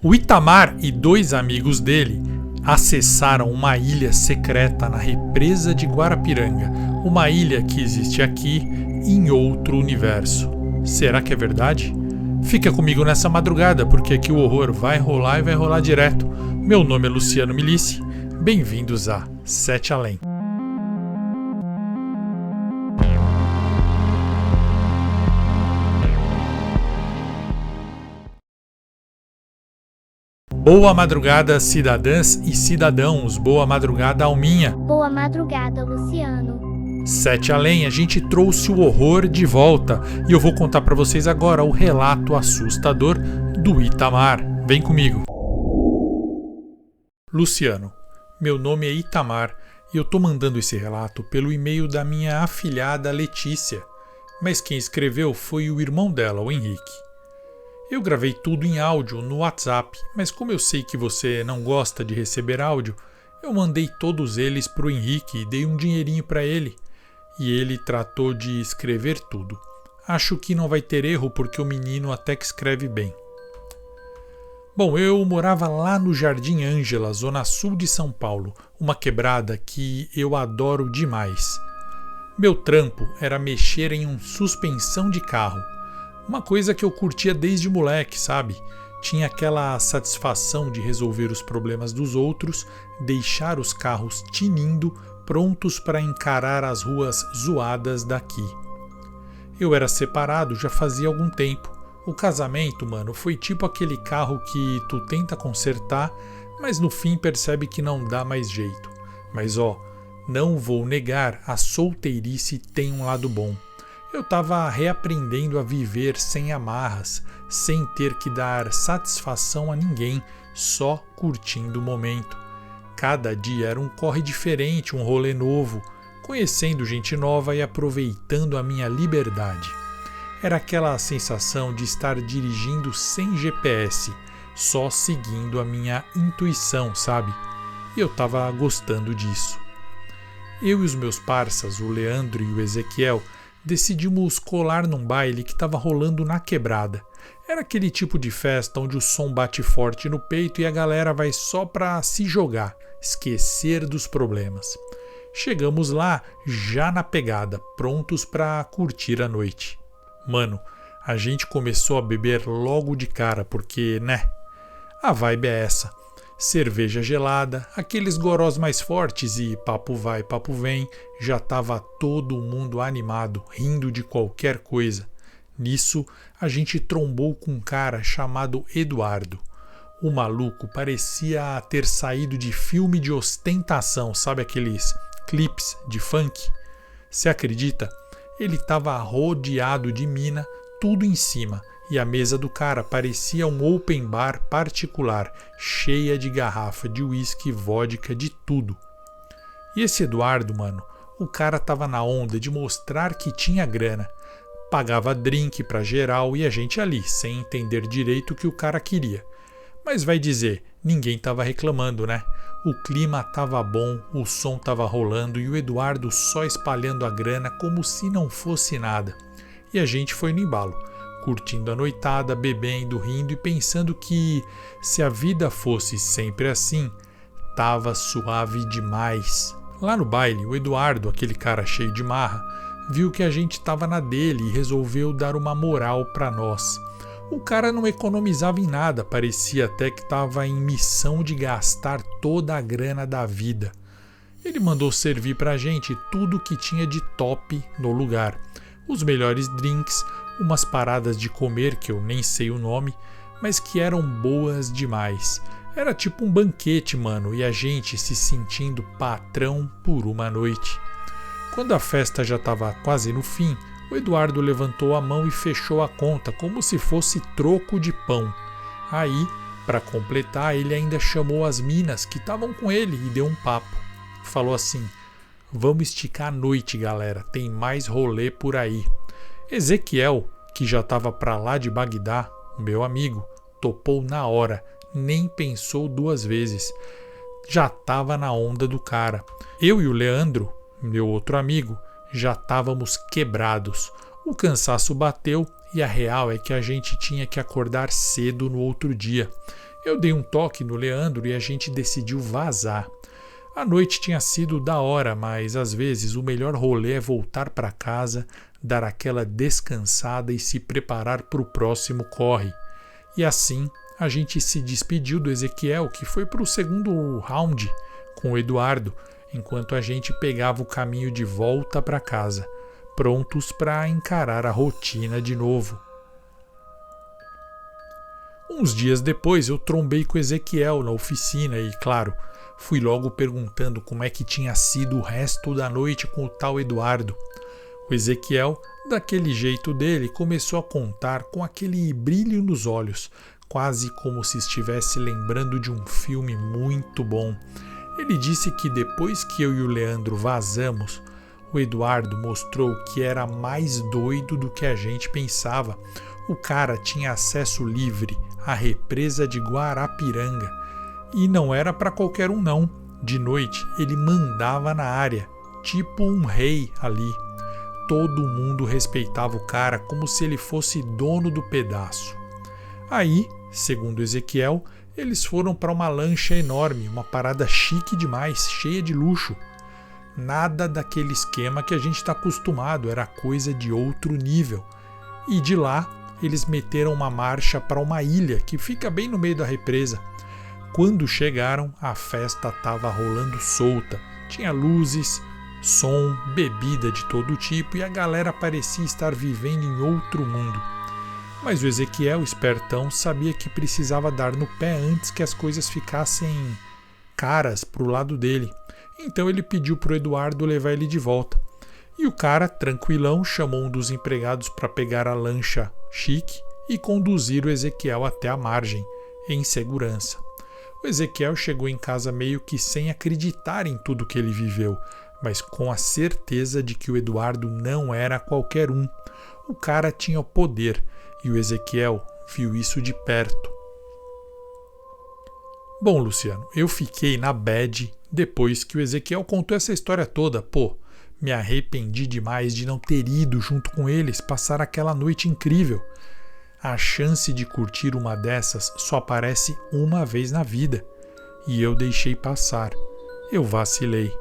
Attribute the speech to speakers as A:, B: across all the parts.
A: O Itamar e 2 amigos dele acessaram uma ilha secreta na represa de Guarapiranga, uma ilha que existe aqui em outro universo. Será que é verdade? Fica comigo nessa madrugada, porque aqui o horror vai rolar e vai rolar direto. Meu nome é Luciano Milici, bem-vindos a Sete Além. Boa madrugada, cidadãs e cidadãos. Boa madrugada, Alminha.
B: Boa madrugada, Luciano.
A: Sete Além, a gente trouxe o horror de volta e eu vou contar pra vocês agora o relato assustador do Itamar. Vem comigo. Luciano, meu nome é Itamar e eu tô mandando esse relato pelo e-mail da minha afilhada Letícia, mas quem escreveu foi o irmão dela, o Henrique. Eu gravei tudo em áudio no WhatsApp, mas como eu sei que você não gosta de receber áudio, eu mandei todos eles pro Henrique e dei um dinheirinho para ele. E ele tratou de escrever tudo. Acho que não vai ter erro porque o menino até que escreve bem. Bom, eu morava lá no Jardim Ângela, zona sul de São Paulo, uma quebrada que eu adoro demais. Meu trampo era mexer em um suspensão de carro. Uma coisa que eu curtia desde moleque, sabe? Tinha aquela satisfação de resolver os problemas dos outros, deixar os carros tinindo, prontos para encarar as ruas zoadas daqui. Eu era separado já fazia algum tempo. O casamento, mano, foi tipo aquele carro que tu tenta consertar, mas no fim percebe que não dá mais jeito. Mas ó, não vou negar, a solteirice tem um lado bom. Eu estava reaprendendo a viver sem amarras, sem ter que dar satisfação a ninguém, só curtindo o momento. Cada dia era um corre diferente, um rolê novo, conhecendo gente nova e aproveitando a minha liberdade. Era aquela sensação de estar dirigindo sem GPS, só seguindo a minha intuição, sabe? E eu estava gostando disso. Eu e os meus parças, o Leandro e o Ezequiel, decidimos colar num baile que estava rolando na quebrada. Era aquele tipo de festa onde o som bate forte no peito e a galera vai só pra se jogar, esquecer dos problemas. Chegamos lá já na pegada, prontos pra curtir a noite. Mano, a gente começou a beber logo de cara porque, né? A vibe é essa. Cerveja gelada, aqueles gorós mais fortes e papo vai, papo vem, já tava todo mundo animado, rindo de qualquer coisa. Nisso, a gente trombou com um cara chamado Eduardo. O maluco parecia ter saído de filme de ostentação, sabe aqueles clipes de funk? Você acredita? Ele tava rodeado de mina, tudo em cima. E a mesa do cara parecia um open bar particular, cheia de garrafa de uísque, vodka, de tudo. E esse Eduardo, mano, o cara tava na onda de mostrar que tinha grana. Pagava drink pra geral e a gente ali, sem entender direito o que o cara queria. Mas vai dizer, ninguém tava reclamando, né? O clima tava bom, o som tava rolando e o Eduardo só espalhando a grana como se não fosse nada. E a gente foi no embalo. Curtindo a noitada, bebendo, rindo e pensando que, se a vida fosse sempre assim, tava suave demais. Lá no baile, o Eduardo, aquele cara cheio de marra, viu que a gente tava na dele e resolveu dar uma moral pra nós. O cara não economizava em nada, parecia até que tava em missão de gastar toda a grana da vida. Ele mandou servir pra gente tudo que tinha de top no lugar. Os melhores drinks, umas paradas de comer que eu nem sei o nome, mas que eram boas demais. Era tipo um banquete, mano, e a gente se sentindo patrão por uma noite. Quando a festa já estava quase no fim, o Eduardo levantou a mão e fechou a conta como se fosse troco de pão. Aí, para completar, ele ainda chamou as minas que estavam com ele e deu um papo. Falou assim: "Vamos esticar a noite, galera, tem mais rolê por aí." Ezequiel, que já estava para lá de Bagdá, meu amigo, topou na hora, nem pensou duas vezes. Já estava na onda do cara. Eu e o Leandro, meu outro amigo, já estávamos quebrados. O cansaço bateu e a real é que a gente tinha que acordar cedo no outro dia. Eu dei um toque no Leandro e a gente decidiu vazar. A noite tinha sido da hora, mas às vezes o melhor rolê é voltar para casa, dar aquela descansada e se preparar para o próximo corre. E assim a gente se despediu do Ezequiel, que foi para o segundo round com o Eduardo, enquanto a gente pegava o caminho de volta para casa, prontos para encarar a rotina de novo. Uns dias depois eu trombei com o Ezequiel na oficina e, claro, fui logo perguntando como é que tinha sido o resto da noite com o tal Eduardo. O Ezequiel, daquele jeito dele, começou a contar com aquele brilho nos olhos, quase como se estivesse lembrando de um filme muito bom. Ele disse que depois que eu e o Leandro vazamos, o Eduardo mostrou que era mais doido do que a gente pensava. O cara tinha acesso livre à represa de Guarapiranga. E não era para qualquer um não. De noite ele mandava na área, tipo um rei ali. Todo mundo respeitava o cara como se ele fosse dono do pedaço. Aí, segundo Ezequiel, eles foram para uma lancha enorme, uma parada chique demais, cheia de luxo. Nada daquele esquema que a gente está acostumado, era coisa de outro nível. E de lá, eles meteram uma marcha para uma ilha que fica bem no meio da represa. Quando chegaram, a festa estava rolando solta. Tinha luzes, som, bebida de todo tipo e a galera parecia estar vivendo em outro mundo. Mas o Ezequiel, espertão, sabia que precisava dar no pé antes que as coisas ficassem caras para o lado dele. Então ele pediu para o Eduardo levar ele de volta. E o cara, tranquilão, chamou um dos empregados para pegar a lancha chique e conduzir o Ezequiel até a margem, em segurança. O Ezequiel chegou em casa meio que sem acreditar em tudo que ele viveu, mas com a certeza de que o Eduardo não era qualquer um. O cara tinha o poder e o Ezequiel viu isso de perto. Bom, Luciano, eu fiquei na bad depois que o Ezequiel contou essa história toda. Me arrependi demais de não ter ido junto com eles passar aquela noite incrível. A chance de curtir uma dessas só aparece uma vez na vida. E eu deixei passar. Eu vacilei.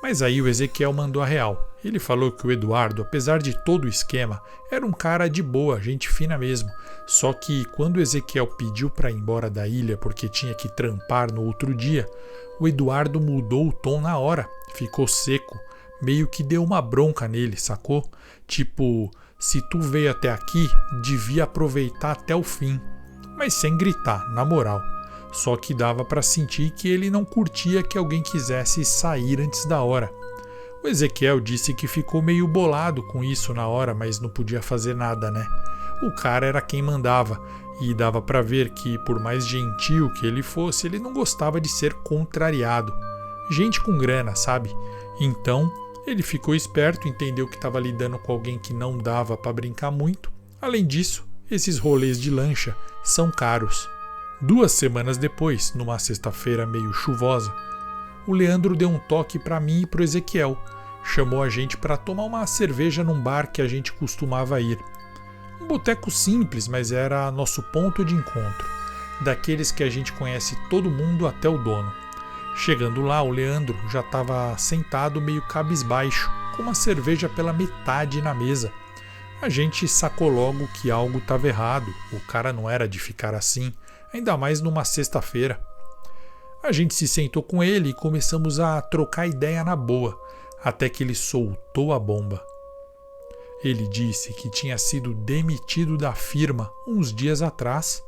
A: Mas aí o Ezequiel mandou a real. Ele falou que o Eduardo, apesar de todo o esquema, era um cara de boa, gente fina mesmo. Só que quando o Ezequiel pediu para ir embora da ilha porque tinha que trampar no outro dia, o Eduardo mudou o tom na hora, ficou seco, meio que deu uma bronca nele, sacou? Tipo, se tu veio até aqui, devia aproveitar até o fim. Mas sem gritar, na moral. Só que dava para sentir que ele não curtia que alguém quisesse sair antes da hora. O Ezequiel disse que ficou meio bolado com isso na hora, mas não podia fazer nada, né? O cara era quem mandava, e dava para ver que, por mais gentil que ele fosse, ele não gostava de ser contrariado. Gente com grana, sabe? Então, ele ficou esperto, entendeu que estava lidando com alguém que não dava para brincar muito. Além disso, esses rolês de lancha são caros. 2 semanas depois, numa sexta-feira meio chuvosa, o Leandro deu um toque para mim e para o Ezequiel. Chamou a gente para tomar uma cerveja num bar que a gente costumava ir. Um boteco simples, mas era nosso ponto de encontro. Daqueles que a gente conhece todo mundo até o dono. Chegando lá, o Leandro já estava sentado meio cabisbaixo, com uma cerveja pela metade na mesa. A gente sacou logo que algo estava errado. O cara não era de ficar assim, ainda mais numa sexta-feira. A gente se sentou com ele e começamos a trocar ideia na boa, até que ele soltou a bomba. Ele disse que tinha sido demitido da firma uns dias atrás.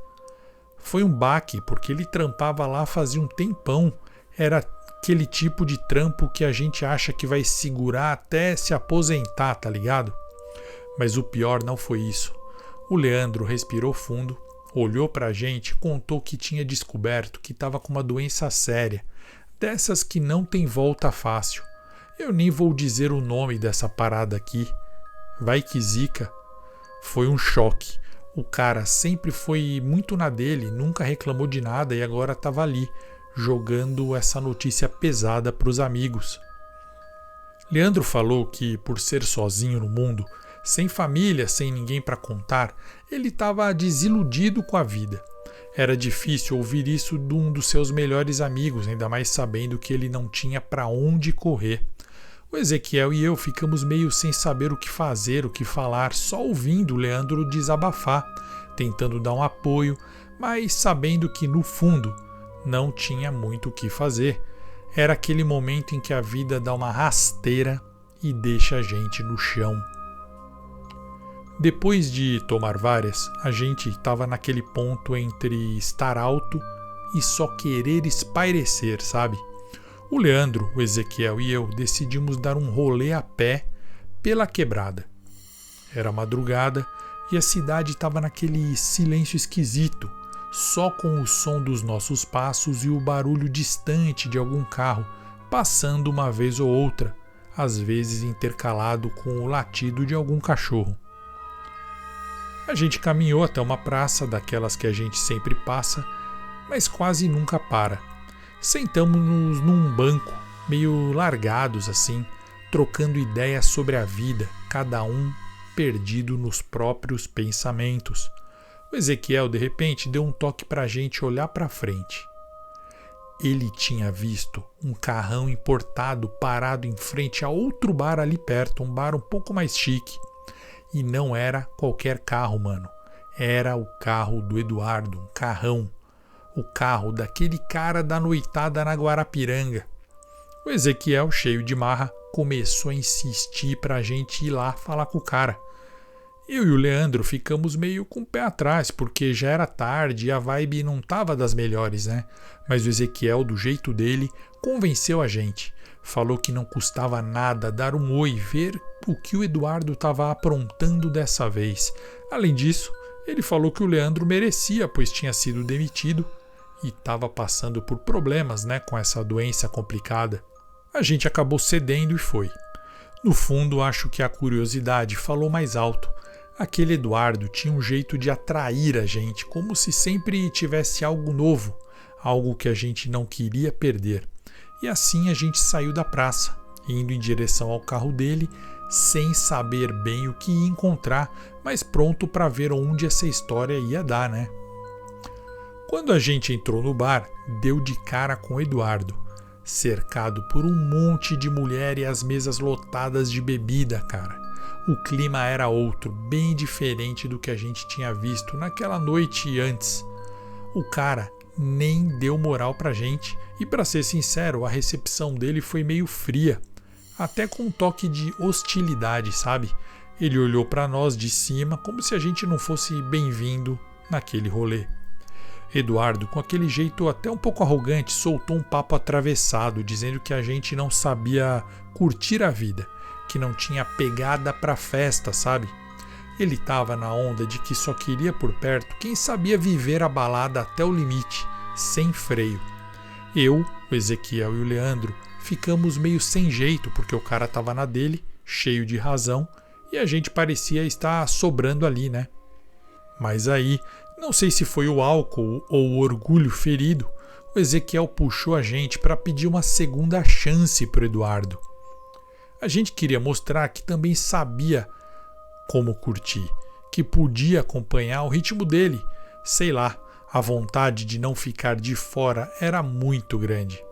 A: Foi um baque, porque ele trampava lá fazia um tempão. Era aquele tipo de trampo que a gente acha que vai segurar até se aposentar, tá ligado? Mas o pior não foi isso. O Leandro respirou fundo, olhou pra gente e contou que tinha descoberto que estava com uma doença séria, dessas que não tem volta fácil. Eu nem vou dizer o nome dessa parada aqui. Vai que zica. Foi um choque. O cara sempre foi muito na dele, nunca reclamou de nada e agora estava ali, jogando essa notícia pesada para os amigos. Leandro falou que, por ser sozinho no mundo, sem família, sem ninguém para contar, ele estava desiludido com a vida. Era difícil ouvir isso de um dos seus melhores amigos, ainda mais sabendo que ele não tinha para onde correr. O Ezequiel e eu ficamos meio sem saber o que fazer, o que falar, só ouvindo o Leandro desabafar, tentando dar um apoio, mas sabendo que no fundo não tinha muito o que fazer. Era aquele momento em que a vida dá uma rasteira e deixa a gente no chão. Depois de tomar várias, a gente estava naquele ponto entre estar alto e só querer espairecer, sabe? O Leandro, o Ezequiel e eu decidimos dar um rolê a pé pela quebrada. Era madrugada e a cidade estava naquele silêncio esquisito, só com o som dos nossos passos e o barulho distante de algum carro passando uma vez ou outra, às vezes intercalado com o latido de algum cachorro. A gente caminhou até uma praça, daquelas que a gente sempre passa, mas quase nunca para. Sentamos-nos num banco, meio largados assim, trocando ideias sobre a vida, cada um perdido nos próprios pensamentos. O Ezequiel, de repente, deu um toque para a gente olhar para frente. Ele tinha visto um carrão importado parado em frente a outro bar ali perto, um bar um pouco mais chique. E não era qualquer carro, mano. Era o carro do Eduardo, um carrão. O carro daquele cara da noitada na Guarapiranga. O Ezequiel, cheio de marra, começou a insistir pra gente ir lá falar com o cara. Eu e o Leandro ficamos meio com o pé atrás, porque já era tarde e a vibe não tava das melhores, né? Mas o Ezequiel, do jeito dele, convenceu a gente. Falou que não custava nada dar um oi, ver o que o Eduardo estava aprontando dessa vez. Além disso, ele falou que o Leandro merecia, pois tinha sido demitido e estava passando por problemas, né, com essa doença complicada. A gente acabou cedendo e foi. No fundo, acho que a curiosidade falou mais alto. Aquele Eduardo tinha um jeito de atrair a gente, como se sempre tivesse algo novo, algo que a gente não queria perder. E assim a gente saiu da praça, indo em direção ao carro dele, sem saber bem o que ia encontrar, mas pronto para ver onde essa história ia dar, né? Quando a gente entrou no bar, deu de cara com o Eduardo, cercado por um monte de mulher e as mesas lotadas de bebida, cara. O clima era outro, bem diferente do que a gente tinha visto naquela noite antes. O cara nem deu moral pra gente e, pra ser sincero, a recepção dele foi meio fria, até com um toque de hostilidade, sabe? Ele olhou pra nós de cima como se a gente não fosse bem-vindo naquele rolê. Eduardo, com aquele jeito até um pouco arrogante, soltou um papo atravessado, dizendo que a gente não sabia curtir a vida, que não tinha pegada pra festa, sabe? Ele estava na onda de que só queria por perto quem sabia viver a balada até o limite, sem freio. Eu, o Ezequiel e o Leandro ficamos meio sem jeito porque o cara estava na dele, cheio de razão, e a gente parecia estar sobrando ali, né? Mas aí, não sei se foi o álcool ou o orgulho ferido, o Ezequiel puxou a gente para pedir uma segunda chance para o Eduardo. A gente queria mostrar que também sabia como curtir, que podia acompanhar o ritmo dele. Sei lá, a vontade de não ficar de fora era muito grande.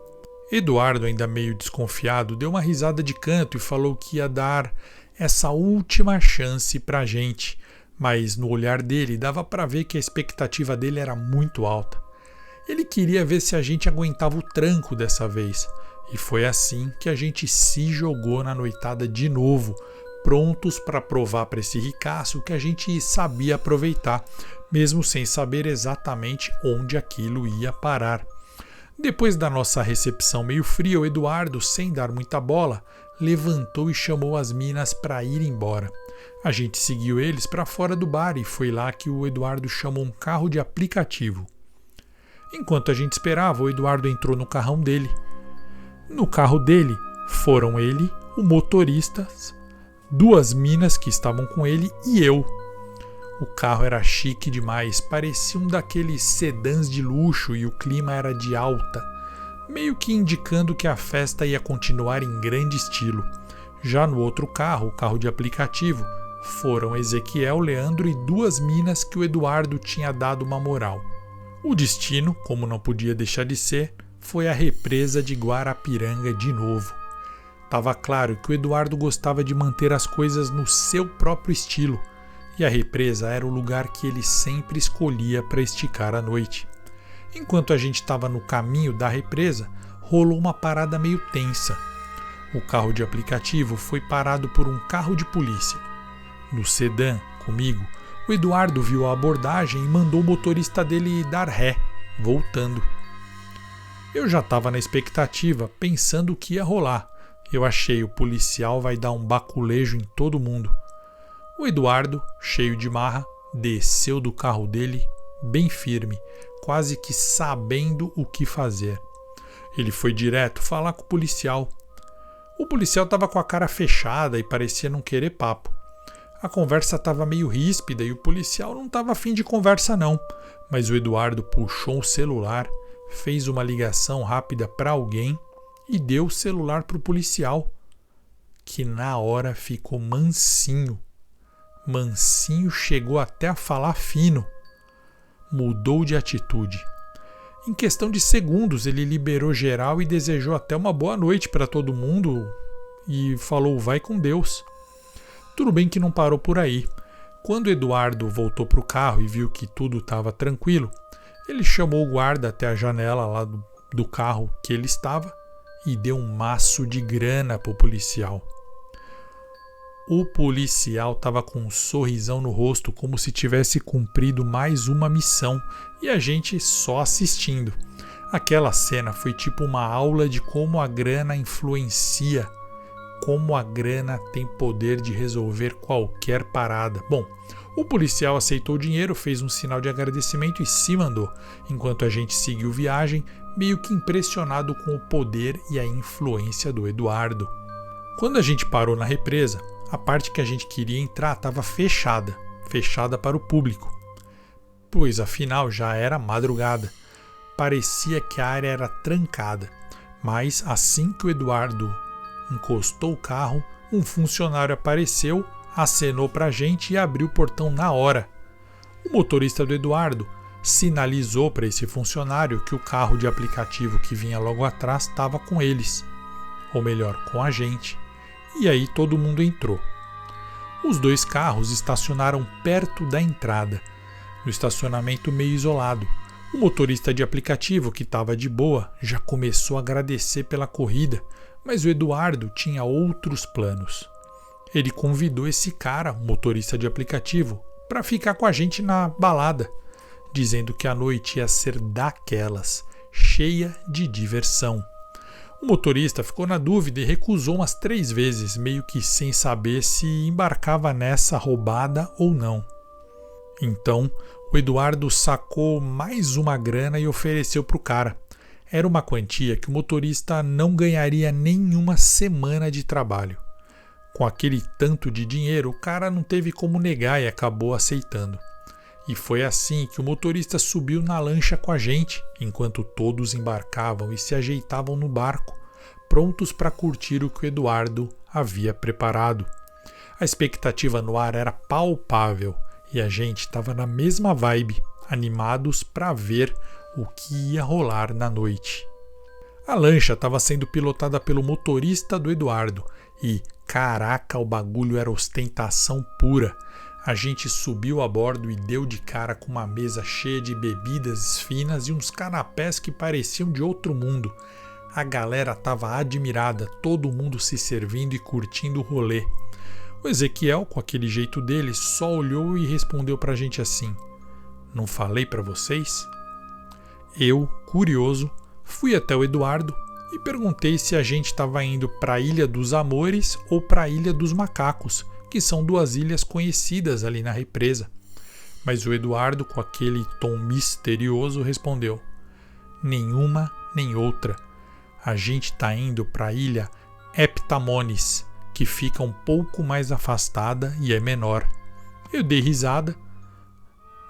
A: Eduardo, ainda meio desconfiado, deu uma risada de canto e falou que ia dar essa última chance pra gente, mas no olhar dele dava pra ver que a expectativa dele era muito alta. Ele queria ver se a gente aguentava o tranco dessa vez, e foi assim que a gente se jogou na noitada de novo, prontos para provar para esse ricaço que a gente sabia aproveitar, mesmo sem saber exatamente onde aquilo ia parar. Depois da nossa recepção meio fria, o Eduardo, sem dar muita bola, levantou e chamou as minas para ir embora. A gente seguiu eles para fora do bar e foi lá que o Eduardo chamou um carro de aplicativo. Enquanto a gente esperava, o Eduardo entrou no carrão dele. No carro dele foram ele, o motorista, duas minas que estavam com ele e eu. O carro era chique demais, parecia um daqueles sedãs de luxo e o clima era de alta, meio que indicando que a festa ia continuar em grande estilo. Já no outro carro, o carro de aplicativo, foram Ezequiel, Leandro e duas minas que o Eduardo tinha dado uma moral. O destino, como não podia deixar de ser, foi a represa de Guarapiranga de novo. Tava claro que o Eduardo gostava de manter as coisas no seu próprio estilo, e a represa era o lugar que ele sempre escolhia para esticar a noite. Enquanto a gente estava no caminho da represa, rolou uma parada meio tensa. O carro de aplicativo foi parado por um carro de polícia. No sedã, comigo, o Eduardo viu a abordagem e mandou o motorista dele dar ré, voltando. Eu já estava na expectativa, pensando o que ia rolar. Eu achei o policial vai dar um baculejo em todo mundo. O Eduardo, cheio de marra, desceu do carro dele, bem firme, quase que sabendo o que fazer. Ele foi direto falar com o policial. O policial estava com a cara fechada e parecia não querer papo. A conversa estava meio ríspida e o policial não estava afim de conversa não, mas o Eduardo puxou o celular, fez uma ligação rápida para alguém e deu o celular para o policial, que na hora ficou mansinho. Mansinho chegou até a falar fino. Mudou de atitude. Em questão de segundos ele liberou geral e desejou até uma boa noite para todo mundo e falou vai com Deus. Tudo bem que não parou por aí. Quando Eduardo voltou para o carro e viu que tudo estava tranquilo, ele chamou o guarda até a janela lá do carro que ele estava e deu um maço de grana para o policial. O policial estava com um sorrisão no rosto, como se tivesse cumprido mais uma missão, e a gente só assistindo. Aquela cena foi tipo uma aula de como a grana influencia, como a grana tem poder de resolver qualquer parada. Bom, o policial aceitou o dinheiro, fez um sinal de agradecimento e se mandou, enquanto a gente seguiu viagem, meio que impressionado com o poder e a influência do Eduardo. Quando a gente parou na represa, a parte que a gente queria entrar estava fechada para o público, pois afinal já era madrugada. Parecia que a área era trancada, mas assim que o Eduardo encostou o carro, um funcionário apareceu, acenou para a gente e abriu o portão na hora. O motorista do Eduardo sinalizou para esse funcionário que o carro de aplicativo que vinha logo atrás estava com eles, ou melhor, com a gente. E aí todo mundo entrou. Os dois carros estacionaram perto da entrada, no estacionamento meio isolado. O motorista de aplicativo, que estava de boa, já começou a agradecer pela corrida, mas o Eduardo tinha outros planos. Ele convidou esse cara, o motorista de aplicativo, para ficar com a gente na balada, dizendo que a noite ia ser daquelas, cheia de diversão. O motorista ficou na dúvida e recusou umas 3 vezes, meio que sem saber se embarcava nessa roubada ou não. Então, o Eduardo sacou mais uma grana e ofereceu para o cara. Era uma quantia que o motorista não ganharia nem uma semana de trabalho. Com aquele tanto de dinheiro, o cara não teve como negar e acabou aceitando. E foi assim que o motorista subiu na lancha com a gente, enquanto todos embarcavam e se ajeitavam no barco, prontos para curtir o que o Eduardo havia preparado. A expectativa no ar era palpável e a gente estava na mesma vibe, animados para ver o que ia rolar na noite. A lancha estava sendo pilotada pelo motorista do Eduardo e, caraca, o bagulho era ostentação pura. A gente subiu a bordo e deu de cara com uma mesa cheia de bebidas finas e uns canapés que pareciam de outro mundo. A galera estava admirada, todo mundo se servindo e curtindo o rolê. O Ezequiel, com aquele jeito dele, só olhou e respondeu pra gente assim: "Não falei pra vocês?" Eu, curioso, fui até o Eduardo e perguntei se a gente estava indo para a Ilha dos Amores ou para a Ilha dos Macacos, que são 2 ilhas conhecidas ali na represa. Mas o Eduardo, com aquele tom misterioso, respondeu: "Nenhuma nem outra. A gente está indo para a ilha Heptamones, que fica um pouco mais afastada e é menor." Eu dei risada,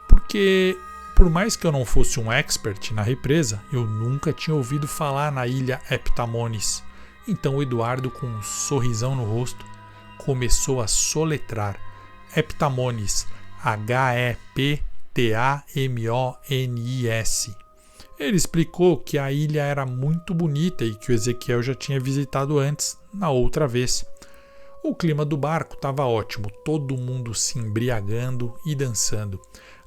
A: porque por mais que eu não fosse um expert na represa, eu nunca tinha ouvido falar na ilha Heptamones. Então o Eduardo, com um sorrisão no rosto, começou a soletrar Heptamones, Tamonis. Ele explicou que a ilha era muito bonita e que o Ezequiel já tinha visitado antes, na outra vez. O clima do barco estava ótimo, todo mundo se embriagando e dançando.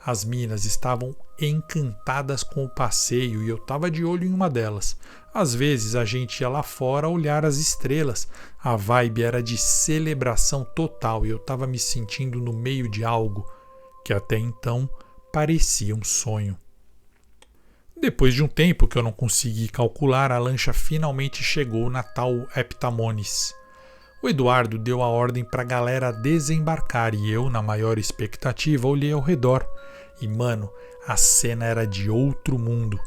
A: As minas estavam encantadas com o passeio e eu estava de olho em uma delas. Às vezes a gente ia lá fora olhar as estrelas. A vibe era de celebração total e eu estava me sentindo no meio de algo que até então parecia um sonho. Depois de um tempo que eu não consegui calcular, a lancha finalmente chegou na tal Tamonis. O Eduardo deu a ordem para a galera desembarcar e eu, na maior expectativa, olhei ao redor. E, mano, a cena era de outro mundo.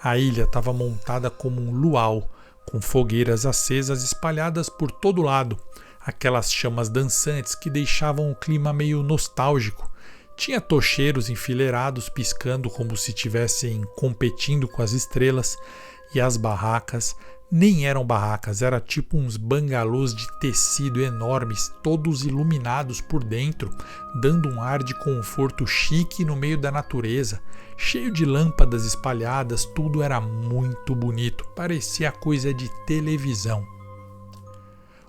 A: A ilha estava montada como um luau, com fogueiras acesas espalhadas por todo lado. Aquelas chamas dançantes que deixavam o clima meio nostálgico. Tinha tocheiros enfileirados piscando como se estivessem competindo com as estrelas. E as barracas nem eram barracas, era tipo uns bangalôs de tecido enormes, todos iluminados por dentro, dando um ar de conforto chique no meio da natureza, cheio de lâmpadas espalhadas, tudo era muito bonito, parecia coisa de televisão.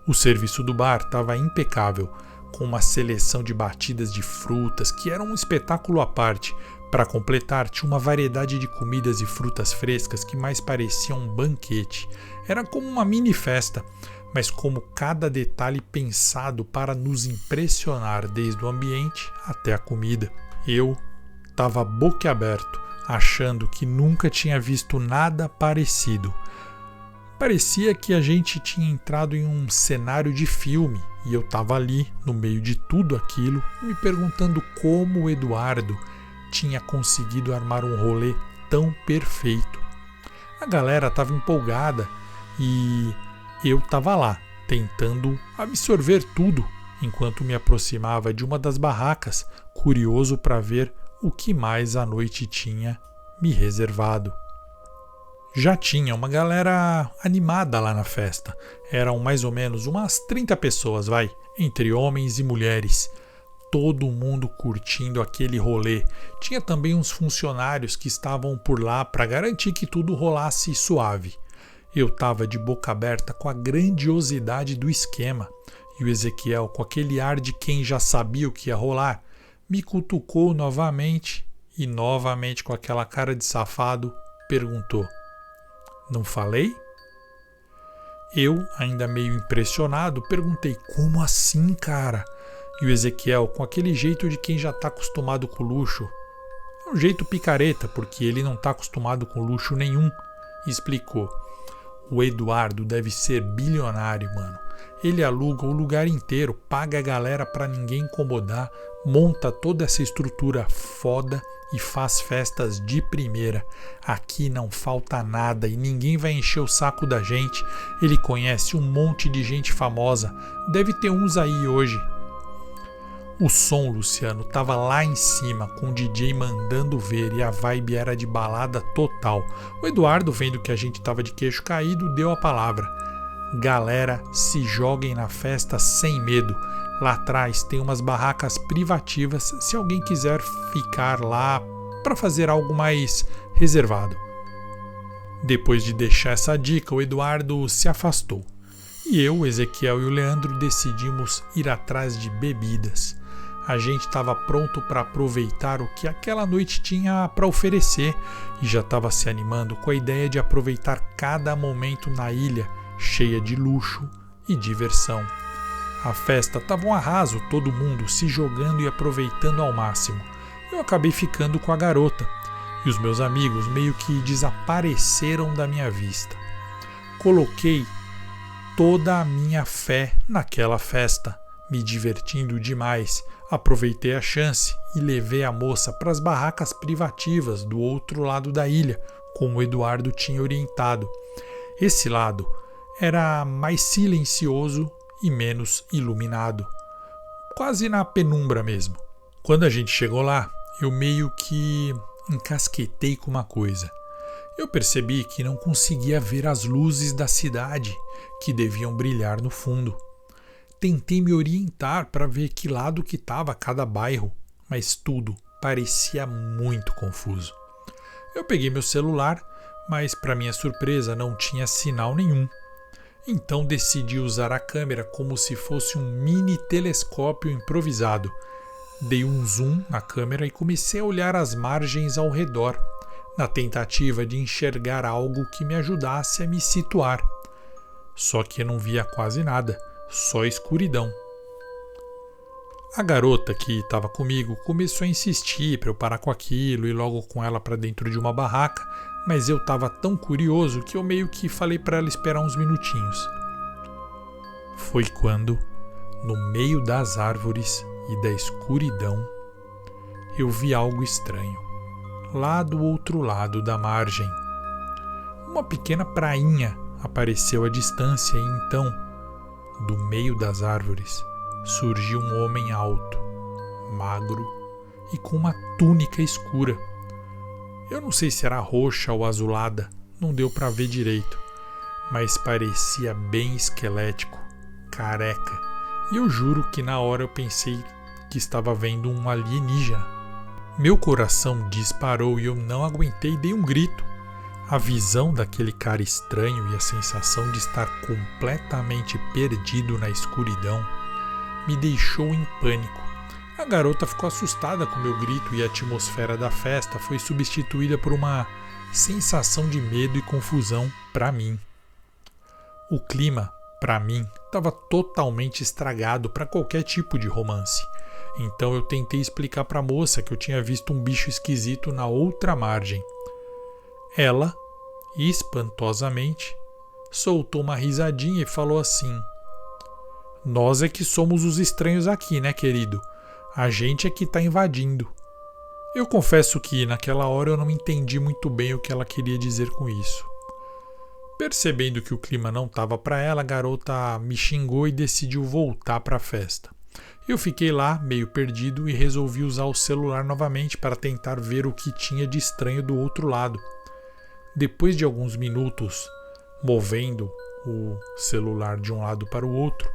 A: O serviço do bar estava impecável, com uma seleção de batidas de frutas que era um espetáculo à parte. Para completar, tinha uma variedade de comidas e frutas frescas que mais parecia um banquete. Era como uma mini festa, mas como cada detalhe pensado para nos impressionar desde o ambiente até a comida. Eu estava boquiaberto, achando que nunca tinha visto nada parecido. Parecia que a gente tinha entrado em um cenário de filme e eu estava ali, no meio de tudo aquilo, me perguntando como o Eduardo tinha conseguido armar um rolê tão perfeito. A galera estava empolgada e eu estava lá, tentando absorver tudo, enquanto me aproximava de uma das barracas, curioso para ver o que mais a noite tinha me reservado. Já tinha uma galera animada lá na festa. Eram mais ou menos umas 30 pessoas, entre homens e mulheres. Todo mundo curtindo aquele rolê. Tinha também uns funcionários que estavam por lá para garantir que tudo rolasse suave. Eu estava de boca aberta com a grandiosidade do esquema. E o Ezequiel, com aquele ar de quem já sabia o que ia rolar, me cutucou novamente e novamente com aquela cara de safado, perguntou: "Não falei?" Eu, ainda meio impressionado, perguntei: "Como assim, cara?" E o Ezequiel, com aquele jeito de quem já está acostumado com luxo, é um jeito picareta, porque ele não está acostumado com luxo nenhum, explicou: "O Eduardo deve ser bilionário, mano. Ele aluga o lugar inteiro, paga a galera para ninguém incomodar, monta toda essa estrutura foda e faz festas de primeira. Aqui não falta nada e ninguém vai encher o saco da gente. Ele conhece um monte de gente famosa, deve ter uns aí hoje." O som, Luciano, estava lá em cima, com o DJ mandando ver e a vibe era de balada total. O Eduardo, vendo que a gente estava de queixo caído, deu a palavra: "Galera, se joguem na festa sem medo. Lá atrás tem umas barracas privativas se alguém quiser ficar lá para fazer algo mais reservado." Depois de deixar essa dica, o Eduardo se afastou. E eu, o Ezequiel e o Leandro decidimos ir atrás de bebidas. A gente estava pronto para aproveitar o que aquela noite tinha para oferecer e já estava se animando com a ideia de aproveitar cada momento na ilha, cheia de luxo e diversão. A festa estava um arraso, todo mundo se jogando e aproveitando ao máximo. Eu acabei ficando com a garota e os meus amigos meio que desapareceram da minha vista. Coloquei toda a minha fé naquela festa, me divertindo demais. Aproveitei a chance e levei a moça para as barracas privativas do outro lado da ilha, como o Eduardo tinha orientado. Esse lado era mais silencioso e menos iluminado, quase na penumbra mesmo. Quando a gente chegou lá, eu meio que encasquetei com uma coisa. Eu percebi que não conseguia ver as luzes da cidade que deviam brilhar no fundo. Tentei me orientar para ver que lado que estava cada bairro, mas tudo parecia muito confuso. Eu peguei meu celular, mas para minha surpresa não tinha sinal nenhum. Então decidi usar a câmera como se fosse um mini telescópio improvisado. Dei um zoom na câmera e comecei a olhar as margens ao redor, na tentativa de enxergar algo que me ajudasse a me situar. Só que eu não via quase nada, só escuridão. A garota que estava comigo começou a insistir para eu parar com aquilo e logo com ela para dentro de uma barraca, mas eu estava tão curioso que eu meio que falei para ela esperar uns minutinhos. Foi quando, no meio das árvores e da escuridão, eu vi algo estranho, lá do outro lado da margem. Uma pequena prainha apareceu à distância e então, do meio das árvores, surgiu um homem alto, magro e com uma túnica escura. Eu não sei se era roxa ou azulada, não deu para ver direito, mas parecia bem esquelético, careca, e eu juro que na hora eu pensei que estava vendo um alienígena. Meu coração disparou e eu não aguentei e dei um grito. A visão daquele cara estranho e a sensação de estar completamente perdido na escuridão me deixou em pânico. A garota ficou assustada com meu grito e a atmosfera da festa foi substituída por uma sensação de medo e confusão para mim. O clima, para mim, estava totalmente estragado para qualquer tipo de romance. Então eu tentei explicar para a moça que eu tinha visto um bicho esquisito na outra margem. Ela, espantosamente, soltou uma risadinha e falou assim: "Nós é que somos os estranhos aqui, né, querido? A gente é que está invadindo." Eu confesso que naquela hora eu não entendi muito bem o que ela queria dizer com isso. Percebendo que o clima não estava para ela, a garota me xingou e decidiu voltar para a festa. Eu fiquei lá, meio perdido, e resolvi usar o celular novamente para tentar ver o que tinha de estranho do outro lado. Depois de alguns minutos movendo o celular de um lado para o outro,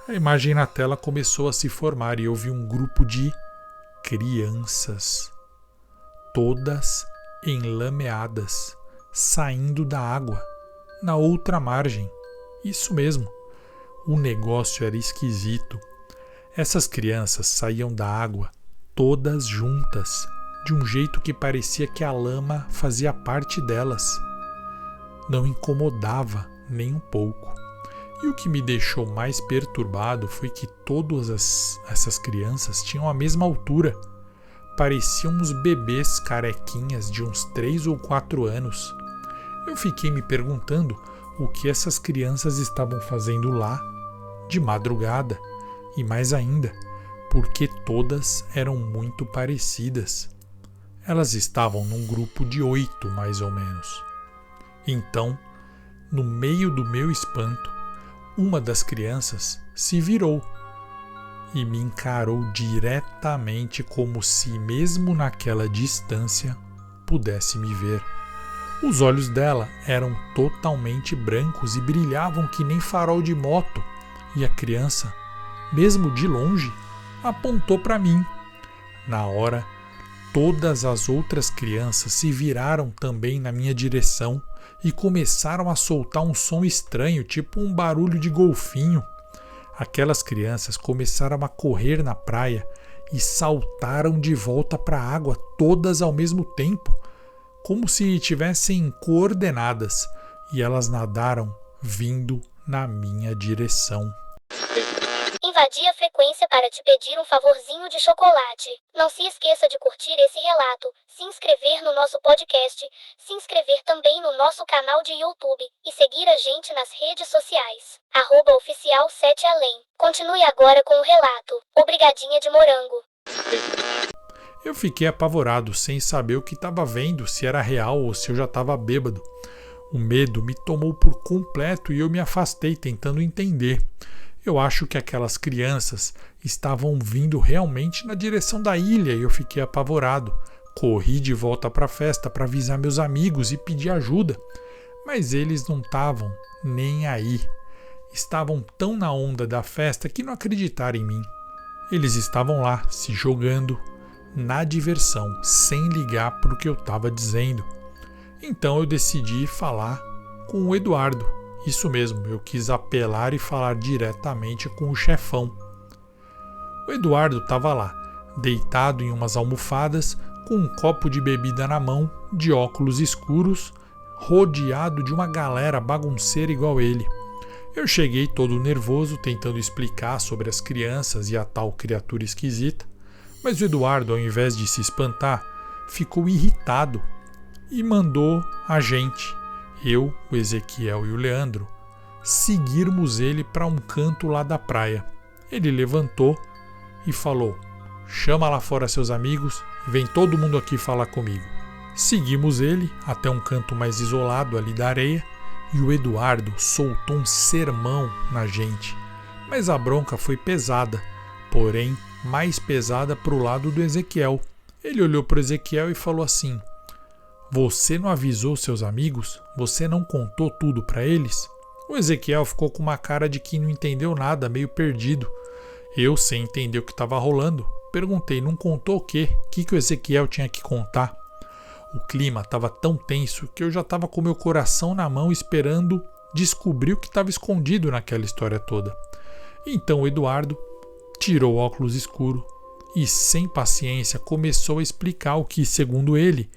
A: a imagem na tela começou a se formar e eu vi um grupo de crianças, todas enlameadas, saindo da água, na outra margem. Isso mesmo, o negócio era esquisito. Essas crianças saíam da água, todas juntas, de um jeito que parecia que a lama fazia parte delas. Não incomodava nem um pouco. E o que me deixou mais perturbado foi que todas essas crianças tinham a mesma altura. Pareciam uns bebês carequinhas de uns 3 ou 4 anos. Eu fiquei me perguntando o que essas crianças estavam fazendo lá, de madrugada, e mais ainda, porque todas eram muito parecidas. Elas estavam num grupo de 8, mais ou menos. Então, no meio do meu espanto, uma das crianças se virou e me encarou diretamente como se, mesmo naquela distância, pudesse me ver. Os olhos dela eram totalmente brancos e brilhavam que nem farol de moto, e a criança, mesmo de longe, apontou para mim. Na hora, todas as outras crianças se viraram também na minha direção e começaram a soltar um som estranho, tipo um barulho de golfinho. Aquelas crianças começaram a correr na praia e saltaram de volta para a água, todas ao mesmo tempo, como se tivessem coordenadas, e elas nadaram vindo na minha direção.
B: Invadi a frequência para te pedir um favorzinho de chocolate. Não se esqueça de curtir esse relato, se inscrever no nosso podcast, se inscrever também no nosso canal de YouTube e seguir a gente nas redes sociais. @oficial7além. Continue agora com o relato. Obrigadinha de morango.
A: Eu fiquei apavorado, sem saber o que estava vendo, se era real ou se eu já estava bêbado. O medo me tomou por completo e eu me afastei tentando entender. Eu acho que aquelas crianças estavam vindo realmente na direção da ilha e eu fiquei apavorado. Corri de volta para a festa para avisar meus amigos e pedir ajuda, mas eles não estavam nem aí. Estavam tão na onda da festa que não acreditaram em mim. Eles estavam lá, se jogando, na diversão, sem ligar para o que eu estava dizendo. Então eu decidi falar com o Eduardo. Isso mesmo, eu quis apelar e falar diretamente com o chefão. O Eduardo estava lá, deitado em umas almofadas, com um copo de bebida na mão, de óculos escuros, rodeado de uma galera bagunceira igual ele. Eu cheguei todo nervoso, tentando explicar sobre as crianças e a tal criatura esquisita, mas o Eduardo, ao invés de se espantar, ficou irritado e mandou a gente, eu, o Ezequiel e o Leandro, seguirmos ele para um canto lá da praia. Ele levantou e falou: chama lá fora seus amigos e vem todo mundo aqui falar comigo. Seguimos ele até um canto mais isolado ali da areia e o Eduardo soltou um sermão na gente. Mas a bronca foi pesada, porém mais pesada para o lado do Ezequiel. Ele olhou para o Ezequiel e falou assim: você não avisou seus amigos? Você não contou tudo para eles? O Ezequiel ficou com uma cara de que não entendeu nada, meio perdido. Eu, sem entender o que estava rolando, perguntei: não contou o quê? O que o Ezequiel tinha que contar? O clima estava tão tenso que eu já estava com meu coração na mão esperando descobrir o que estava escondido naquela história toda. Então o Eduardo tirou o óculos escuro e, sem paciência, começou a explicar o que, segundo ele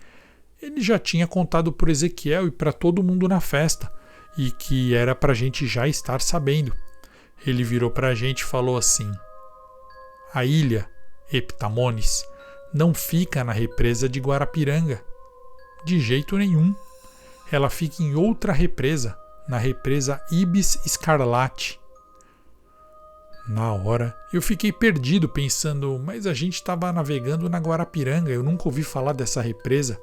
A: já tinha contado para Ezequiel e para todo mundo na festa e que era para a gente já estar sabendo. Ele virou para a gente e falou assim: a ilha Heptamones não fica na represa de Guarapiranga. De jeito nenhum. Ela fica em outra represa, na represa Ibis Scarlatti. Na hora, eu fiquei perdido pensando, mas a gente estava navegando na Guarapiranga, eu nunca ouvi falar dessa represa.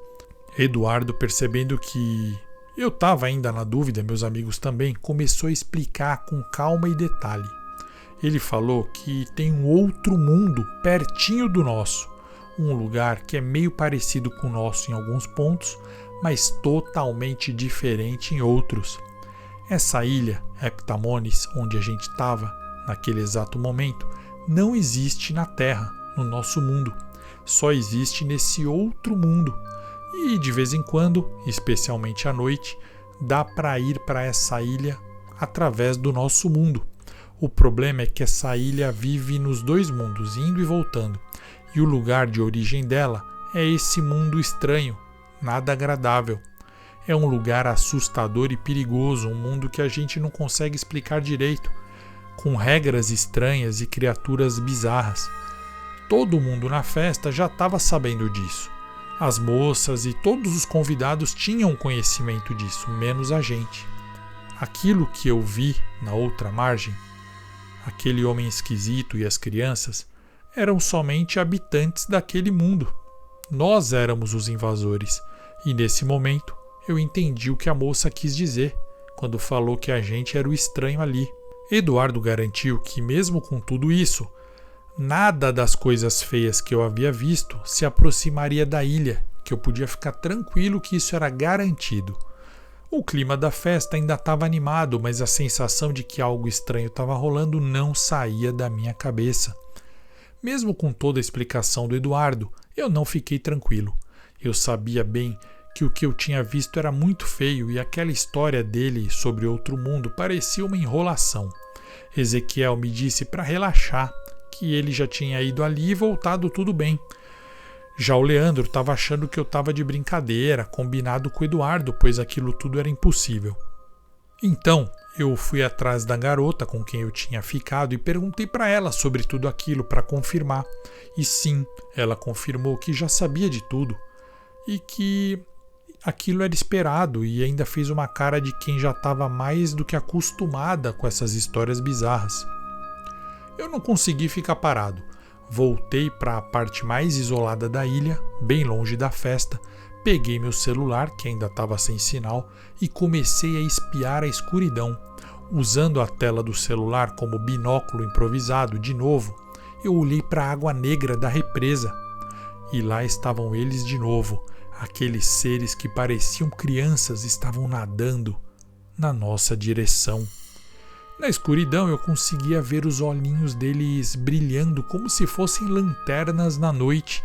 A: Eduardo, percebendo que eu estava ainda na dúvida, meus amigos também, começou a explicar com calma e detalhe. Ele falou que tem um outro mundo pertinho do nosso, um lugar que é meio parecido com o nosso em alguns pontos, mas totalmente diferente em outros. Essa ilha, Heptamones, onde a gente estava naquele exato momento, não existe na Terra, no nosso mundo. Só existe nesse outro mundo. E de vez em quando, especialmente à noite, dá para ir para essa ilha através do nosso mundo. O problema é que essa ilha vive nos dois mundos, indo e voltando. E o lugar de origem dela é esse mundo estranho, nada agradável. É um lugar assustador e perigoso, um mundo que a gente não consegue explicar direito, com regras estranhas e criaturas bizarras. Todo mundo na festa já estava sabendo disso. As moças e todos os convidados tinham conhecimento disso, menos a gente. Aquilo que eu vi na outra margem, aquele homem esquisito e as crianças, eram somente habitantes daquele mundo. Nós éramos os invasores, e nesse momento eu entendi o que a moça quis dizer quando falou que a gente era o estranho ali. Eduardo garantiu que, mesmo com tudo isso, nada das coisas feias que eu havia visto se aproximaria da ilha, que eu podia ficar tranquilo que isso era garantido. O clima da festa ainda estava animado, mas a sensação de que algo estranho estava rolando não saía da minha cabeça. Mesmo com toda a explicação do Eduardo, eu não fiquei tranquilo. Eu sabia bem que o que eu tinha visto era muito feio e aquela história dele sobre outro mundo parecia uma enrolação. Ezequiel me disse para relaxar, que ele já tinha ido ali e voltado tudo bem. Já o Leandro estava achando que eu estava de brincadeira, combinado com o Eduardo, pois aquilo tudo era impossível. Então, eu fui atrás da garota com quem eu tinha ficado e perguntei para ela sobre tudo aquilo para confirmar. E sim, ela confirmou que já sabia de tudo e que aquilo era esperado, e ainda fez uma cara de quem já estava mais do que acostumada com essas histórias bizarras. Eu não consegui ficar parado. Voltei para a parte mais isolada da ilha, bem longe da festa, peguei meu celular, que ainda estava sem sinal, e comecei a espiar a escuridão. Usando a tela do celular como binóculo improvisado de novo, eu olhei para a água negra da represa. E lá estavam eles de novo. Aqueles seres que pareciam crianças estavam nadando na nossa direção. Na escuridão eu conseguia ver os olhinhos deles brilhando como se fossem lanternas na noite,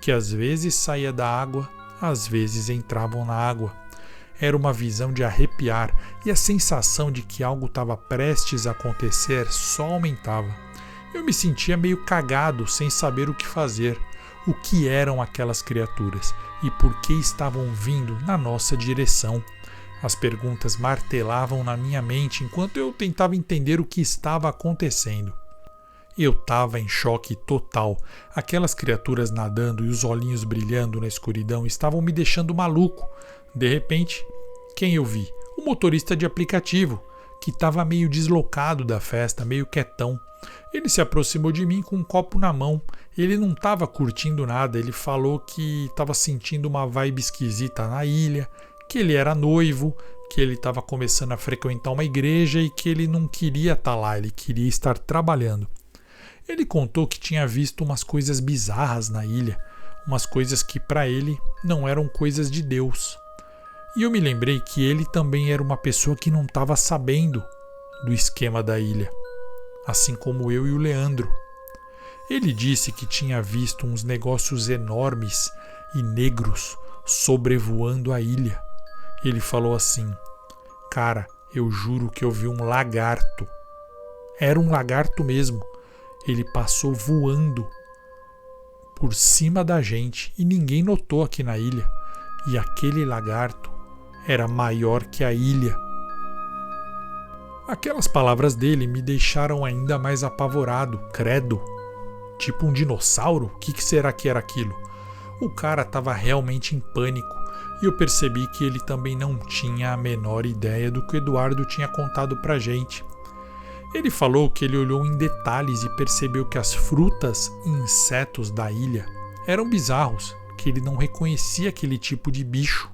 A: que às vezes saía da água, às vezes entravam na água. Era uma visão de arrepiar e a sensação de que algo estava prestes a acontecer só aumentava. Eu me sentia meio cagado, sem saber o que fazer. O que eram aquelas criaturas e por que estavam vindo na nossa direção? As perguntas martelavam na minha mente enquanto eu tentava entender o que estava acontecendo. Eu estava em choque total. Aquelas criaturas nadando e os olhinhos brilhando na escuridão estavam me deixando maluco. De repente, quem eu vi? O motorista de aplicativo, que estava meio deslocado da festa, meio quietão. Ele se aproximou de mim com um copo na mão. Ele não estava curtindo nada. Ele falou que estava sentindo uma vibe esquisita na ilha, que ele era noivo, que ele estava começando a frequentar uma igreja e que ele não queria estar lá, ele queria estar trabalhando. Ele contou que tinha visto umas coisas bizarras na ilha, umas coisas que para ele não eram coisas de Deus. E eu me lembrei que ele também era uma pessoa que não estava sabendo do esquema da ilha, assim como eu e o Leandro. Ele disse que tinha visto uns negócios enormes e negros sobrevoando a ilha. Ele falou assim: cara, eu juro que eu vi um lagarto. Era um lagarto mesmo. Ele passou voando por cima da gente e ninguém notou aqui na ilha. E aquele lagarto era maior que a ilha. Aquelas palavras dele me deixaram ainda mais apavorado. Credo! Tipo um dinossauro? O que será que era aquilo? O cara estava realmente em pânico e eu percebi que ele também não tinha a menor ideia do que o Eduardo tinha contado pra gente. Ele falou que ele olhou em detalhes e percebeu que as frutas e insetos da ilha eram bizarros, que ele não reconhecia aquele tipo de bicho.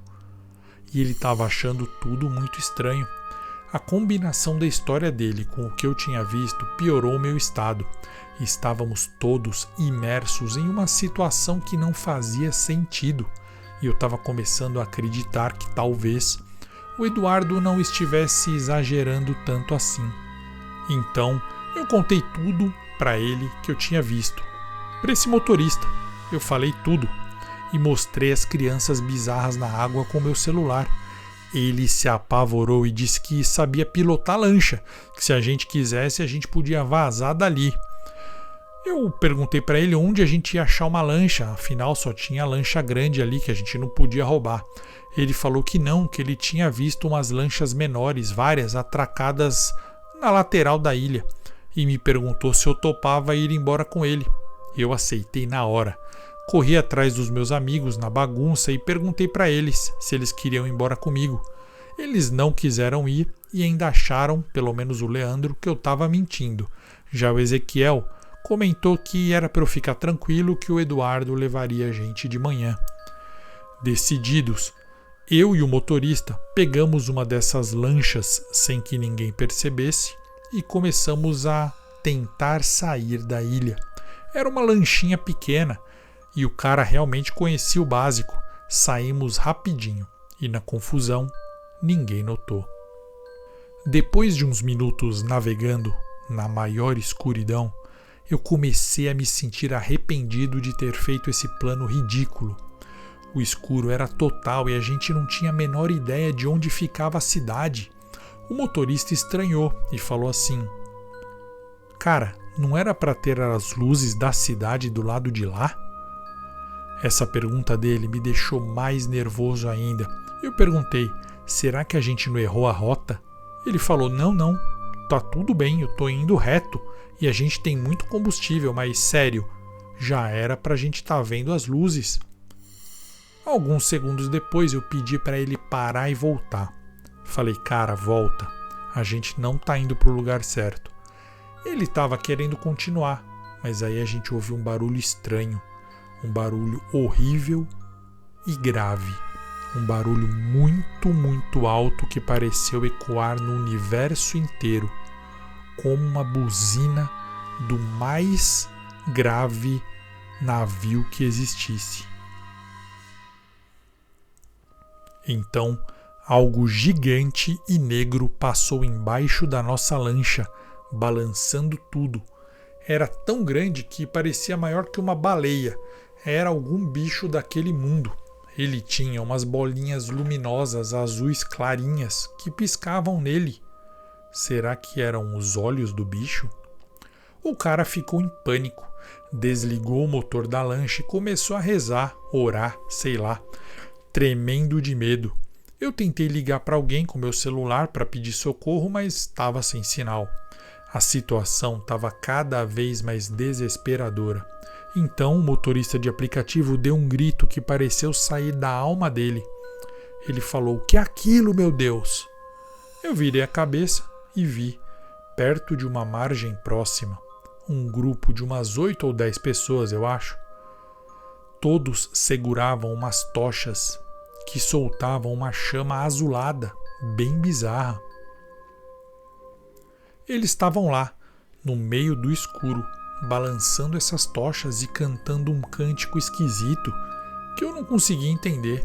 A: E ele estava achando tudo muito estranho. A combinação da história dele com o que eu tinha visto piorou o meu estado. Estávamos todos imersos em uma situação que não fazia sentido. E eu estava começando a acreditar que talvez o Eduardo não estivesse exagerando tanto assim. Então eu contei tudo para ele que eu tinha visto. Para esse motorista, eu falei tudo e mostrei as crianças bizarras na água com meu celular. Ele se apavorou e disse que sabia pilotar lancha, que se a gente quisesse a gente podia vazar dali. Eu perguntei para ele onde a gente ia achar uma lancha, afinal só tinha lancha grande ali que a gente não podia roubar. Ele falou que não, que ele tinha visto umas lanchas menores, várias atracadas na lateral da ilha, e me perguntou se eu topava ir embora com ele. Eu aceitei na hora. Corri atrás dos meus amigos na bagunça e perguntei para eles se eles queriam ir embora comigo. Eles não quiseram ir e ainda acharam, pelo menos o Leandro, que eu estava mentindo. Já o Ezequiel comentou que era para eu ficar tranquilo que o Eduardo levaria a gente de manhã. Decididos, eu e o motorista pegamos uma dessas lanchas sem que ninguém percebesse e começamos a tentar sair da ilha. Era uma lanchinha pequena e o cara realmente conhecia o básico. Saímos rapidinho e na confusão ninguém notou. Depois de uns minutos navegando na maior escuridão, eu comecei a me sentir arrependido de ter feito esse plano ridículo. O escuro era total e a gente não tinha a menor ideia de onde ficava a cidade. O motorista estranhou e falou assim: cara, não era para ter as luzes da cidade do lado de lá? Essa pergunta dele me deixou mais nervoso ainda. Eu perguntei: será que a gente não errou a rota? Ele falou: não, tá tudo bem, eu tô indo reto e a gente tem muito combustível, mas sério, já era pra gente estar vendo as luzes. Alguns segundos depois eu pedi para ele parar e voltar. Falei: cara, volta, a gente não tá indo pro lugar certo. Ele estava querendo continuar, mas aí a gente ouviu um barulho estranho, um barulho horrível e grave. Um barulho muito alto que pareceu ecoar no universo inteiro, como uma buzina do mais grave navio que existisse. Então, algo gigante e negro passou embaixo da nossa lancha, balançando tudo. Era tão grande que parecia maior que uma baleia. era algum bicho daquele mundo. Ele tinha umas bolinhas luminosas azuis clarinhas que piscavam nele. Será que eram os olhos do bicho? O cara ficou em pânico, desligou o motor da lancha e começou a rezar, orar, sei lá, tremendo de medo. Eu tentei ligar para alguém com meu celular para pedir socorro, mas estava sem sinal. A situação estava cada vez mais desesperadora. Então o motorista de aplicativo deu um grito que pareceu sair da alma dele. Ele falou: "O que é aquilo, meu Deus?" Eu virei a cabeça e vi, perto de uma margem próxima, um grupo de umas 8 ou 10 pessoas, eu acho. Todos seguravam umas tochas que soltavam uma chama azulada, bem bizarra. Eles estavam lá, no meio do escuro, balançando essas tochas e cantando um cântico esquisito que eu não conseguia entender.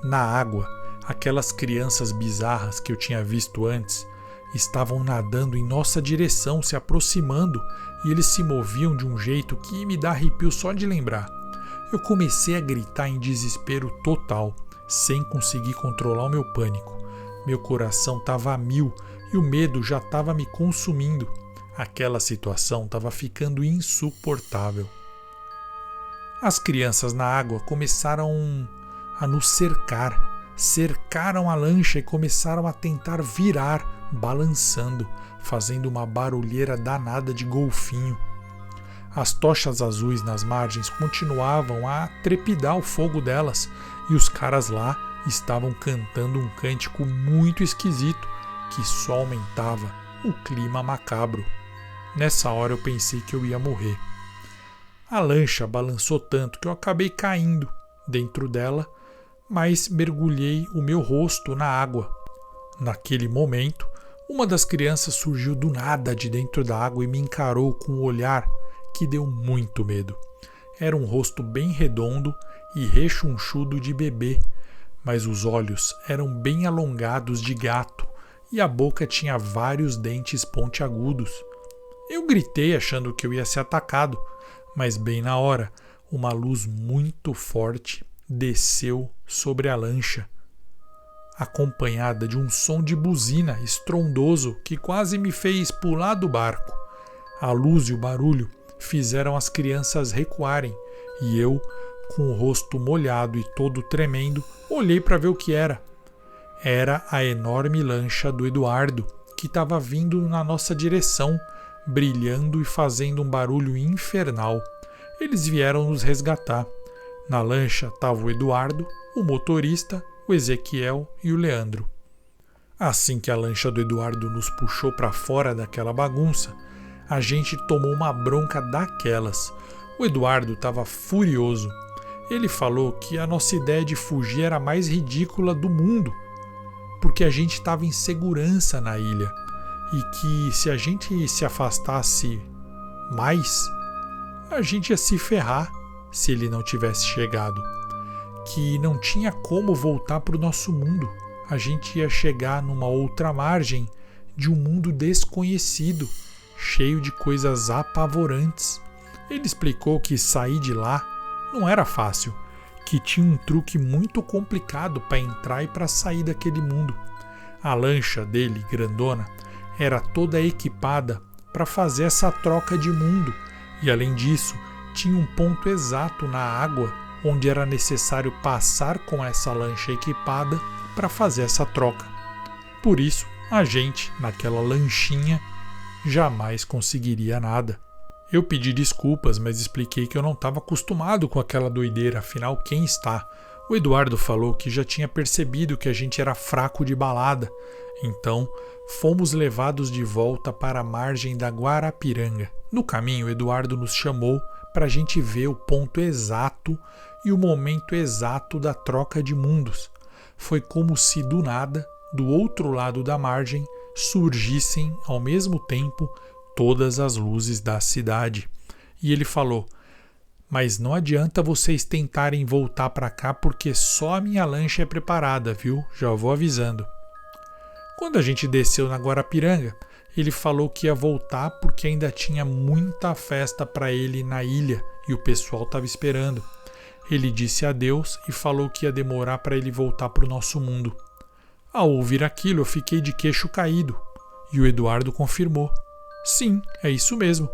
A: Na água, aquelas crianças bizarras que eu tinha visto antes estavam nadando em nossa direção, se aproximando, e eles se moviam de um jeito que me dá arrepio só de lembrar. Eu comecei a gritar em desespero total, sem conseguir controlar o meu pânico. Meu coração estava a mil e o medo já estava me consumindo. Aquela situação estava ficando insuportável. As crianças na água começaram a nos cercar. Cercaram a lancha e começaram a tentar virar, balançando, fazendo uma barulheira danada de golfinho. As tochas azuis nas margens continuavam a trepidar o fogo delas e os caras lá estavam cantando um cântico muito esquisito que só aumentava o clima macabro. Nessa hora eu pensei que eu ia morrer. A lancha balançou tanto que eu acabei caindo dentro dela, mas mergulhei o meu rosto na água. Naquele momento, uma das crianças surgiu do nada de dentro da água e me encarou com um olhar que deu muito medo. Era um rosto bem redondo e rechonchudo de bebê, mas os olhos eram bem alongados de gato e a boca tinha vários dentes pontiagudos. Eu gritei achando que eu ia ser atacado, mas bem na hora, uma luz muito forte desceu sobre a lancha, acompanhada de um som de buzina estrondoso que quase me fez pular do barco. A luz e o barulho fizeram as crianças recuarem e eu, com o rosto molhado e todo tremendo, olhei para ver o que era. Era a enorme lancha do Eduardo, que estava vindo na nossa direção, brilhando e fazendo um barulho infernal. Eles vieram nos resgatar. Na lancha estava o Eduardo, o motorista, o Ezequiel e o Leandro. Assim que a lancha do Eduardo nos puxou para fora daquela bagunça, a gente tomou uma bronca daquelas. O Eduardo estava furioso. Ele falou que a nossa ideia de fugir era a mais ridícula do mundo, porque a gente estava em segurança na ilha e que se a gente se afastasse mais, a gente ia se ferrar se ele não tivesse chegado. Que não tinha como voltar para o nosso mundo. A gente ia chegar numa outra margem de um mundo desconhecido, cheio de coisas apavorantes. Ele explicou que sair de lá não era fácil, que tinha um truque muito complicado para entrar e para sair daquele mundo. A lancha dele, grandona, era toda equipada para fazer essa troca de mundo e, além disso, tinha um ponto exato na água onde era necessário passar com essa lancha equipada para fazer essa troca. Por isso, a gente, naquela lanchinha, jamais conseguiria nada. Eu pedi desculpas, mas expliquei que eu não estava acostumado com aquela doideira, afinal, quem está? O Eduardo falou que já tinha percebido que a gente era fraco de balada, então fomos levados de volta para a margem da Guarapiranga. No caminho, o Eduardo nos chamou para a gente ver o ponto exato e o momento exato da troca de mundos. Foi como se do nada, do outro lado da margem, surgissem ao mesmo tempo todas as luzes da cidade. E ele falou: "Mas não adianta vocês tentarem voltar para cá porque só a minha lancha é preparada, viu? Já vou avisando." Quando a gente desceu na Guarapiranga ele falou que ia voltar porque ainda tinha muita festa para ele na ilha e o pessoal estava esperando. Ele disse adeus e falou que ia demorar para ele voltar para o nosso mundo. Ao ouvir aquilo, eu fiquei de queixo caído e o Eduardo confirmou. Sim, é isso mesmo.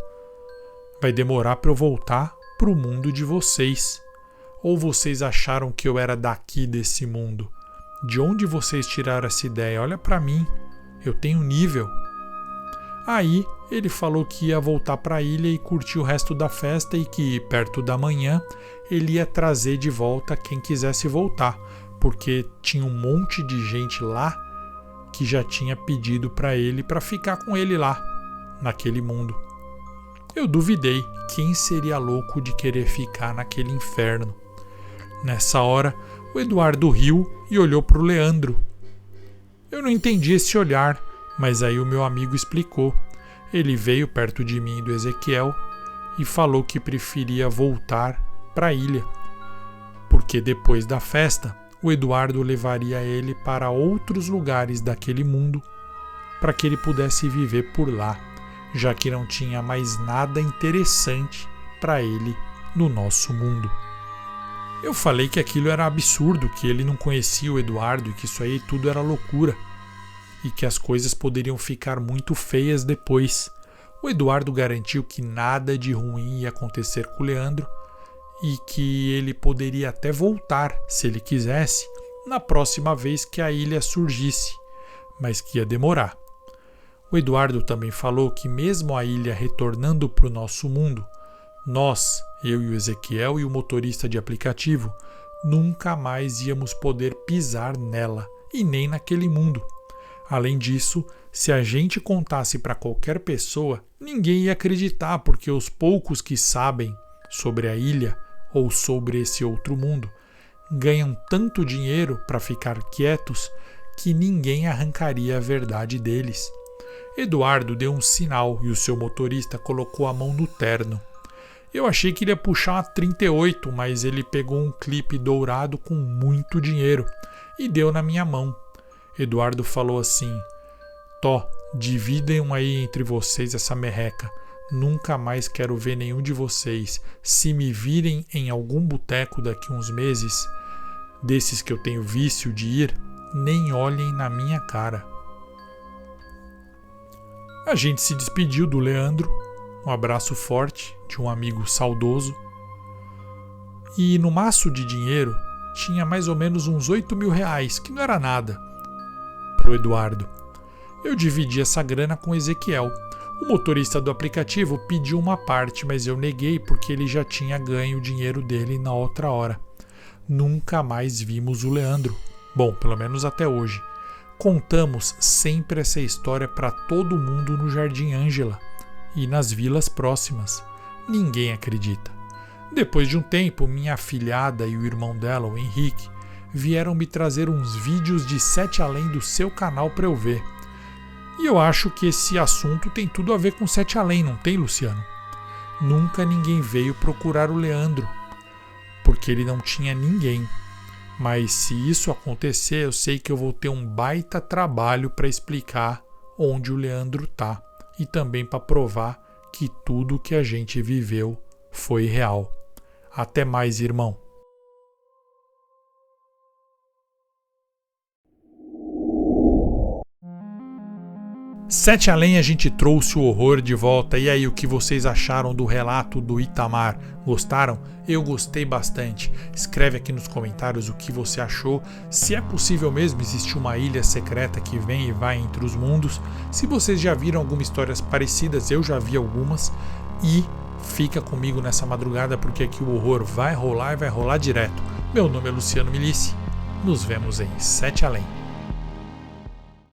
A: Vai demorar para eu voltar para o mundo de vocês. Ou vocês acharam que eu era daqui desse mundo? De onde vocês tiraram essa ideia? Olha para mim, eu tenho nível. Aí ele falou que ia voltar para a ilha e curtir o resto da festa e que, perto da manhã, ele ia trazer de volta quem quisesse voltar, porque tinha um monte de gente lá que já tinha pedido para ele para ficar com ele lá, naquele mundo. Eu duvidei, quem seria louco de querer ficar naquele inferno? Nessa hora, o Eduardo riu e olhou para o Leandro. Eu não entendi esse olhar, mas aí o meu amigo explicou. Ele veio perto de mim e do Ezequiel e falou que preferia voltar para a ilha, porque depois da festa, o Eduardo levaria ele para outros lugares daquele mundo para que ele pudesse viver por lá, já que não tinha mais nada interessante para ele no nosso mundo. Eu falei que aquilo era absurdo, que ele não conhecia o Eduardo e que isso aí tudo era loucura e que as coisas poderiam ficar muito feias depois. O Eduardo garantiu que nada de ruim ia acontecer com o Leandro e que ele poderia até voltar, se ele quisesse, na próxima vez que a ilha surgisse, mas que ia demorar. O Eduardo também falou que mesmo a ilha retornando para o nosso mundo, nós, eu e o Ezequiel e o motorista de aplicativo, nunca mais íamos poder pisar nela e nem naquele mundo. Além disso, se a gente contasse para qualquer pessoa, ninguém ia acreditar, porque os poucos que sabem sobre a ilha ou sobre esse outro mundo ganham tanto dinheiro para ficar quietos que ninguém arrancaria a verdade deles. Eduardo deu um sinal e o seu motorista colocou a mão no terno. Eu achei que ele ia puxar uma 38, mas ele pegou um clipe dourado com muito dinheiro e deu na minha mão. Eduardo falou assim: Tó, dividem aí entre vocês essa merreca. Nunca mais quero ver nenhum de vocês. Se me virem em algum boteco daqui uns meses, desses que eu tenho vício de ir, nem olhem na minha cara. A gente se despediu do Leandro, um abraço forte de um amigo saudoso. E no maço de dinheiro tinha mais ou menos uns 8 mil reais, que não era nada, pro Eduardo. Eu dividi essa grana com Ezequiel. O motorista do aplicativo pediu uma parte, mas eu neguei porque ele já tinha ganho o dinheiro dele na outra hora. Nunca mais vimos o Leandro. Bom, pelo menos até hoje. Contamos sempre essa história para todo mundo no Jardim Ângela e nas vilas próximas. Ninguém acredita. Depois de um tempo, minha afilhada e o irmão dela, o Henrique, vieram me trazer uns vídeos de 7 Além do seu canal para eu ver. E eu acho que esse assunto tem tudo a ver com 7 Além, não tem, Luciano? Nunca ninguém veio procurar o Leandro, porque ele não tinha ninguém. Mas se isso acontecer, eu sei que eu vou ter um baita trabalho para explicar onde o Leandro tá e também para provar que tudo que a gente viveu foi real. Até mais, irmão. 7 Além, a gente trouxe o horror de volta. E aí, o que vocês acharam do relato do Itamar? Gostaram? Eu gostei bastante. Escreve aqui nos comentários o que você achou. Se é possível mesmo existir uma ilha secreta que vem e vai entre os mundos. Se vocês já viram algumas histórias parecidas, eu já vi algumas. E fica comigo nessa madrugada, porque aqui o horror vai rolar e vai rolar direto. Meu nome é Luciano Milici. Nos vemos em 7 Além.